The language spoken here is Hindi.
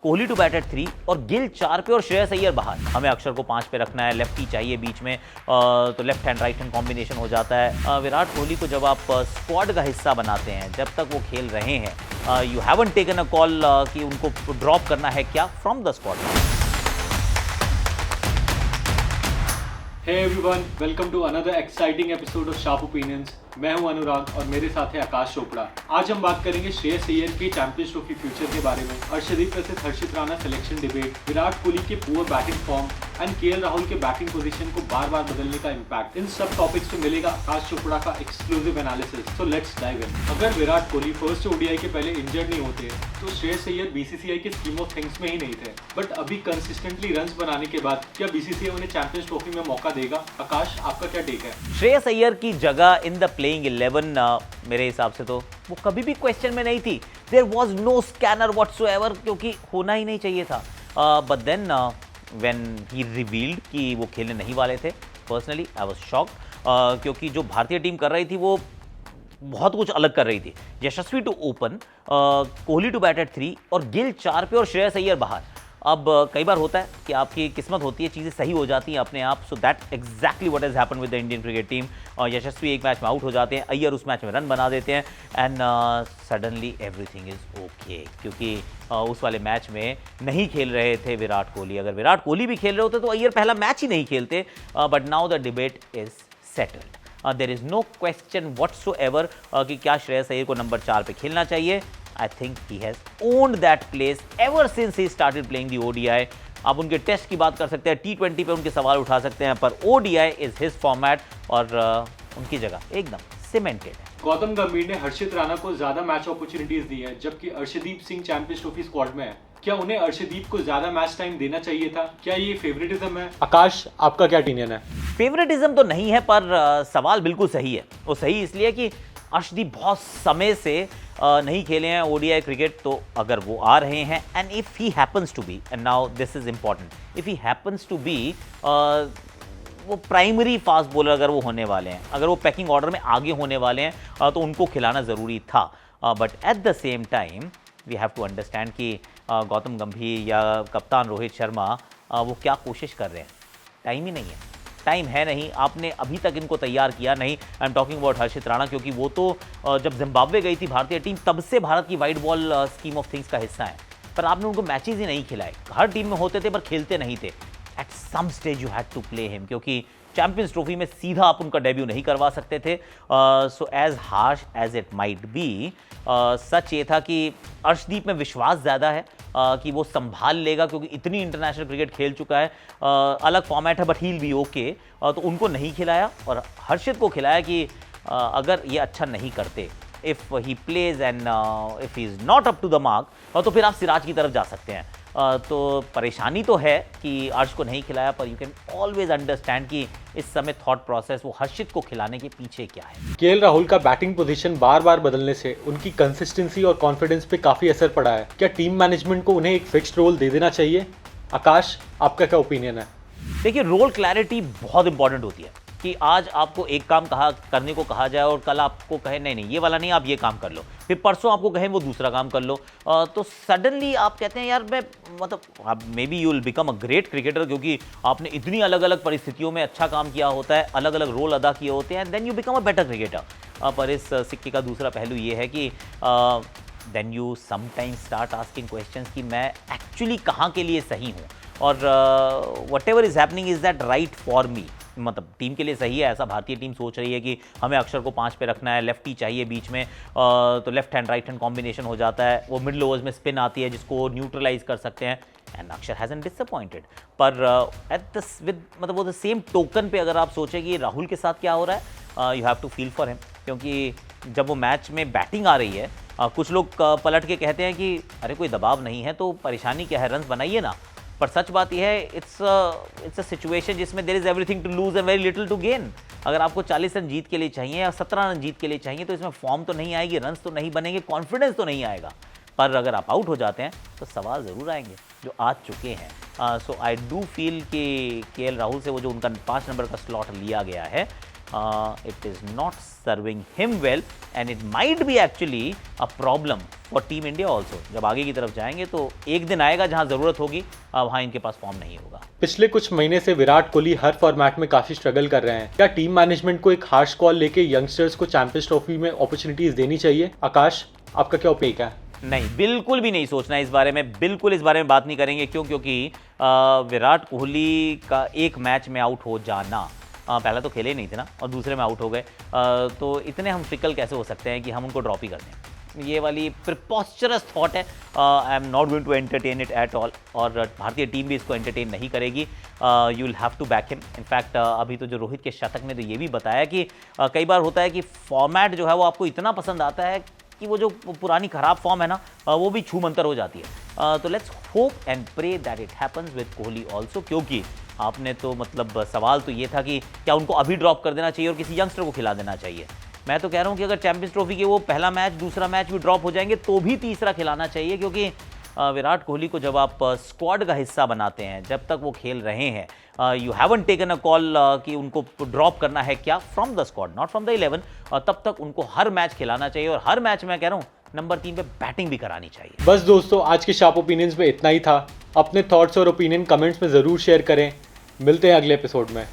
कोहली टू बैट एट 3 और गिल 4 पे और श्रेयस अय्यर बाहर। हमें अक्षर को 5 पे रखना है, लेफ्टी चाहिए बीच में, तो left hand right hand combination हो जाता है। विराट कोहली को जब आप स्क्वाड का हिस्सा बनाते हैं, जब तक वो खेल रहे हैं, you haven't taken a call कि उनको ड्रॉप करना है क्या from the squad. Hey everyone, welcome to another exciting episode of Sharp Opinions. मैं हूं अनुराग और मेरे साथ है आकाश चोपड़ा। आज हम बात करेंगे श्रेयस अय्यर की चैंपियंस ट्रॉफी फ्यूचर के बारे में, अर्शदीप वर्सेस हर्षित राणा सिलेक्शन डिबेट, विराट कोहली के poor batting form and KL Rahul के बैटिंग पोजीशन को बार बार बदलने का इम्पैक्ट। इन सब टॉपिक्स पे मिलेगा आकाश चोपड़ा का exclusive analysis. So let's dive in. अगर विराट कोहली फर्स्ट ओडीआई के पहले इंजर्ड नहीं होते तो श्रेयस अय्यर बीसीसीआई के स्कीम ऑफ थिंग्स में ही नहीं थे, बट अभी कंसिस्टेंटली रन्स बनाने के बाद क्या बीसीसीआई उन्हें चैंपियंस ट्रॉफी में मौका देगा? आकाश, आपका क्या टेक है? श्रेयस अय्यर की जगह इन द प्लेइंग 11 मेरे हिसाब से तो वो कभी भी क्वेश्चन में नहीं थी। There was no scanner whatsoever, क्योंकि होना ही नहीं चाहिए था। But then when he revealed कि वो खेलने नहीं वाले थे, पर्सनली आई वाज शॉक्ड, क्योंकि जो भारतीय टीम कर रही थी वो बहुत कुछ अलग कर रही थी। Yashasvi to open, Kohli to bat at 3 और गिल 4 पे और श्रेयस अय्यर बाहर। अब कई बार होता है कि आपकी किस्मत होती है, चीज़ें सही हो जाती हैं अपने आप। So that exactly what has happened with the Indian cricket team. Yashasvi एक मैच में आउट हो जाते हैं, अय्यर उस मैच में रन बना देते हैं and suddenly everything is okay, क्योंकि उस वाले मैच में नहीं खेल रहे थे विराट कोहली। अगर विराट कोहली भी खेल रहे होते तो अय्यर पहला मैच ही नहीं खेलते। But now the debate is settled. There is no question whatsoever कि क्या श्रेयस अय्यर को नंबर 4 पे खेलना चाहिए। I think he has owned that place ever since he started playing the ODI. आप उनके टेस्ट की बात कर सकते हैं, T20 पे उनके सवाल उठा सकते हैं, पर ODI is his format और उनकी जगह एकदम सीमेंटेड है। गौतम गंभीर ने हर्षित राणा को ज्यादा मैच अपॉर्चुनिटीज दी है, जबकि Arshdeep Singh champions trophy squad में है। क्या उन्हें अर्शदीप को ज्यादा मैच टाइम देना चाहिए था? क्या ये फेवरेटिज्म है? आकाश, आपका क्या ओपिनियन है? फेवरेटिज्म तो नहीं है, पर सवाल बिल्कुल सही है। वो सही इसलिए कि अर्शदीप बहुत समय से नहीं खेले हैं ओडीआई क्रिकेट, तो अगर वो आ रहे हैं and if he happens to be, and now this is important, if he happens to be वो प्राइमरी फास्ट बॉलर अगर वो होने वाले हैं, अगर वो पैकिंग ऑर्डर में आगे होने वाले हैं, तो उनको खिलाना ज़रूरी था। But at the same time we have to understand कि गौतम गंभीर या कप्तान रोहित शर्मा वो क्या कोशिश कर रहे हैं। टाइम ही नहीं है, टाइम है नहीं। आपने अभी तक इनको तैयार किया नहीं। आई एम टॉकिंग अबाउट हर्षित राणा, क्योंकि वो तो जब जिम्बाब्वे गई थी भारतीय टीम, तब से भारत की white ball scheme of things का हिस्सा है, पर आपने उनको मैचेस ही नहीं खिलाए। हर टीम में होते थे पर खेलते नहीं थे। At some stage you had to play him, क्योंकि चैंपियंस ट्रॉफी में सीधा आप उनका डेब्यू नहीं करवा सकते थे। So as harsh as it might be, सच ये था कि अर्शदीप में विश्वास ज़्यादा है कि वो संभाल लेगा, क्योंकि इतनी इंटरनेशनल क्रिकेट खेल चुका है। अलग फॉर्मेट है, but he will be okay. तो उनको नहीं खिलाया और हर्षित को खिलाया कि अगर ये अच्छा नहीं करते, if he plays and if he is not up to the mark, तो फिर आप सिराज की तरफ जा सकते हैं। तो परेशानी तो है कि अर्श को नहीं खिलाया, पर यू कैन ऑलवेज अंडरस्टैंड कि इस समय थॉट प्रोसेस वो हर्षित को खिलाने के पीछे क्या है। केएल राहुल का बैटिंग पोजीशन बार बार बदलने से उनकी कंसिस्टेंसी और कॉन्फिडेंस पे काफी असर पड़ा है। क्या टीम मैनेजमेंट को उन्हें एक फिक्स्ड रोल दे देना चाहिए? आकाश, आपका क्या ओपिनियन है? देखिए, रोल क्लैरिटी बहुत इंपॉर्टेंट होती है कि आज आपको एक काम करने को कहा जाए और कल आपको कहे नहीं ये वाला नहीं, आप ये काम कर लो, फिर परसों आपको कहें वो दूसरा काम कर लो, तो सडनली आप कहते हैं यार मैं मतलब may be you will become a great cricketer, क्योंकि आपने इतनी अलग अलग परिस्थितियों में अच्छा काम किया होता है, अलग अलग रोल अदा किए होते हैं, then you become a better cricketer. पर इस सिक्के का दूसरा पहलू ये है कि then you sometimes start asking questions कि मैं एक्चुअली कहाँ के लिए सही हूँ, और whatever is happening is that right for me. मतलब टीम के लिए सही है, ऐसा भारतीय टीम सोच रही है कि हमें अक्षर को 5 पे रखना है, लेफ्टी चाहिए बीच में, तो left hand right hand combination हो जाता है, वो मिडल ओवर्स में स्पिन आती है जिसको न्यूट्रलाइज कर सकते हैं, एंड अक्षर हैजंट डिसअपॉइंटेड। पर मतलब वो द सेम टोकन पे अगर आप सोचें कि राहुल के साथ क्या हो रहा है, you have to feel for him, क्योंकि जब वो मैच में बैटिंग आ रही है, कुछ लोग पलट के कहते हैं कि अरे कोई दबाव नहीं है तो परेशानी क्या है, रन बनाइए ना। पर सच बात यह है, इट्स अ सिचुएशन जिसमें there is everything to lose and very little to gain. अगर आपको 40 रन जीत के लिए चाहिए या 17 रन जीत के लिए चाहिए, तो इसमें फॉर्म तो नहीं आएगी, रन्स तो नहीं बनेंगे, कॉन्फिडेंस तो नहीं आएगा। पर अगर आप आउट हो जाते हैं तो सवाल ज़रूर आएंगे जो आ चुके हैं। सो आई डू फील कि केएल राहुल से वो जो उनका 5 नंबर का स्लॉट लिया गया है, it is not serving him well, and it might be actually a problem for Team India also. जब आगे की तरफ जाएंगे तो एक दिन आएगा जहां जरूरत होगी, वहां इनके पास फॉर्म नहीं होगा। पिछले कुछ महीने से विराट कोहली हर फॉर्मेट में काफी स्ट्रगल कर रहे हैं। क्या टीम मैनेजमेंट को एक हार्श कॉल लेके यंगस्टर्स को चैंपियंस ट्रॉफी में अपॉर्चुनिटीज देनी चाहिए? आकाश, आपका क्या ओपिनियन है? नहीं, बिल्कुल भी नहीं सोचना इस बारे में, बिल्कुल इस बारे में बात नहीं करेंगे। क्यों? क्योंकि विराट कोहली का एक मैच में आउट हो जाना, पहला तो खेले ही नहीं थे ना, और दूसरे में आउट हो गए, तो इतने हम फिकल कैसे हो सकते हैं कि हम उनको ड्रॉप ही कर दें? ये वाली प्रिपॉस्चरस थॉट है। I am not going to entertain it at all, और भारतीय टीम भी इसको एंटरटेन नहीं करेगी। You will have to back him. In fact अभी तो जो रोहित के शतक ने तो ये भी बताया कि कई बार होता है कि फॉर्मेट जो है वो आपको इतना पसंद आता है कि वो जो पुरानी खराब फॉर्म है ना, वो भी छू मंतर हो जाती है। तो let's hope and pray that it happens with Kohli also, क्योंकि आपने तो मतलब सवाल तो ये था कि क्या उनको अभी ड्रॉप कर देना चाहिए और किसी यंगस्टर को खिला देना चाहिए। मैं तो कह रहा हूँ कि अगर चैंपियंस ट्रॉफी के वो पहला मैच, दूसरा मैच भी ड्रॉप हो जाएंगे तो भी तीसरा खिलाना चाहिए, क्योंकि विराट कोहली को जब आप स्क्वाड का हिस्सा बनाते हैं, जब तक वो खेल रहे हैं, you haven't taken a call कि उनको ड्रॉप करना है क्या from the squad, not from the 11, तब तक उनको हर मैच खिलाना चाहिए, और हर मैच मैं कह रहा हूँ नंबर 3 पे बैटिंग भी करानी चाहिए। बस दोस्तों, आज के शार्प ओपिनियंस में इतना ही था। अपने थॉट्स और ओपिनियन कमेंट्स में ज़रूर शेयर करें। मिलते हैं अगले एपिसोड में।